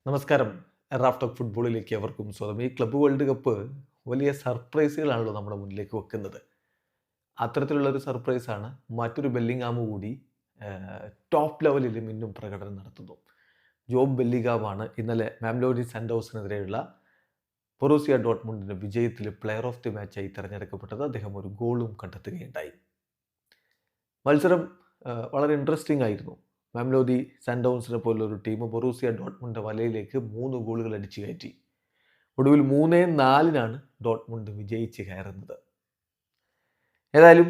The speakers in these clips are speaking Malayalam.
നമസ്കാരം. റാഫ് ടോക്ക് ഫുട്ബോളിലേക്ക് അവർക്കും സ്വാഗതം. ഈ ക്ലബ്ബ് വേൾഡ് കപ്പ് വലിയ സർപ്രൈസുകളാണല്ലോ നമ്മുടെ മുന്നിലേക്ക് വെക്കുന്നത്. അത്തരത്തിലുള്ളൊരു സർപ്രൈസാണ് മറ്റൊരു ബെല്ലിംഗാം കൂടി ടോപ്പ് ലെവലിൽ മിന്നും പ്രകടനം നടത്തുന്നു. ജോബ് ബെല്ലിംഗാമാണ് ഇന്നലെ മാംലോഡി സൺഡൗൺസിനെതിരെയുള്ള ബൊറൂസിയ ഡോർട്ട്മുണ്ടിന്റെ വിജയത്തിൽ പ്ലെയർ ഓഫ് ദി മാച്ചായി തിരഞ്ഞെടുക്കപ്പെട്ടത്. അദ്ദേഹം ഒരു ഗോളും കണ്ടെത്തുകയുണ്ടായി. മത്സരം വളരെ ഇൻട്രസ്റ്റിംഗ് ആയിരുന്നു. മാംലോഡി സൺഡൗൺസിനെ പോലുള്ളൊരു ടീം ബൊറൂസിയ ഡോർട്ട്മുണ്ടിന്റെ വലയിലേക്ക് 3 ഗോളുകൾ അടിച്ചു കയറ്റി. ഒടുവിൽ 3-4 ഡോർട്ട്മുണ്ട് വിജയിച്ച് കയറുന്നത്. ഏതായാലും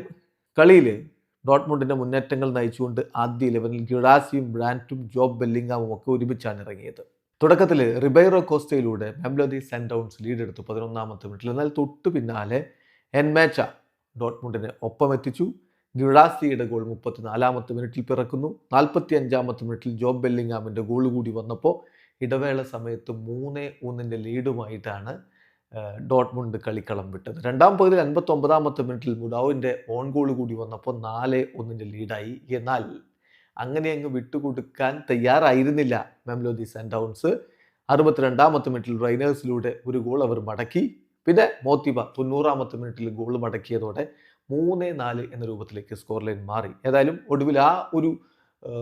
കളിയിൽ ഡോർട്ട്മുണ്ടിന്റെ മുന്നേറ്റങ്ങൾ നയിച്ചുകൊണ്ട് ആദ്യ 11-ൽ ഗിറാസിയും ബ്രാൻറ്റും ജോബ് ബെല്ലിംഗാമും ഒക്കെ ഒരുമിച്ചാണ് ഇറങ്ങിയത്. തുടക്കത്തിൽ റിബൈറോ കോസ്റ്റയിലൂടെ മാംലോഡി സൺഡൗൺസ് ലീഡെടുത്തു 11-ാമത്തെ മിനിറ്റിൽ. എന്നാൽ തൊട്ടു പിന്നാലെ എൻമാച്ച ഡോർട്ട്മുണ്ടിനെ ഒപ്പമെത്തിച്ചു. ഗിറാസിയുടെ ഗോൾ 34-ാമത്തെ മിനിറ്റിൽ പിറക്കുന്നു. 45-ാമത്തെ മിനിറ്റിൽ ജോബ് ബെല്ലിംഗാമിൻ്റെ ഗോൾ കൂടി വന്നപ്പോൾ ഇടവേള സമയത്ത് 3-1 ലീഡുമായിട്ടാണ് ഡോർട്ട്മുണ്ട് കളിക്കളം വിട്ടത്. രണ്ടാം പകുതിയിൽ 59-ാമത്തെ മിനിറ്റിൽ മുഡാവിൻ്റെ ഓൺ ഗോൾ കൂടി വന്നപ്പോൾ 4-1 ലീഡായി. എന്നാൽ അങ്ങനെ അങ്ങ് വിട്ടുകൊടുക്കാൻ തയ്യാറായിരുന്നില്ല മാംലോഡി സൺഡൗൺസ്. 62-ാമത്തെ മിനിറ്റിൽ റൈനേഴ്സിലൂടെ ഒരു ഗോൾ അവർ മടക്കി. പിന്നെ മോത്തിബ 90-ാമത്തെ മിനിറ്റിൽ ഗോൾ മടക്കിയതോടെ 3-4 എന്ന രൂപത്തിലേക്ക് സ്കോർ ലൈൻ മാറി. ഏതായാലും ഒടുവിൽ ആ ഒരു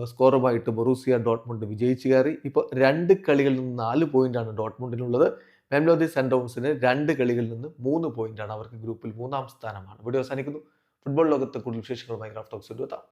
സ്കോറുമായിട്ട് ബൊറൂസിയ ഡോർട്ട്മുണ്ട് വിജയിച്ചു കയറി. ഇപ്പോൾ 2 കളികളിൽ നിന്ന് 4 പോയിന്റാണ് ഡോർട്ട്മുണ്ടിനുള്ളത്. മാംലോഡി സൺഡൗൺസിന് 2 കളികളിൽ നിന്ന് 3 പോയിന്റാണ്. അവർക്ക് ഗ്രൂപ്പിൽ 3-ാം സ്ഥാനമാണ്. വീഡിയോ അവസാനിക്കുന്നു. ഫുട്ബോൾ ലോകത്തെ കൂടുതൽ വിശേഷങ്ങളുമായി റാഫ് ടോക്സ് എത്താം.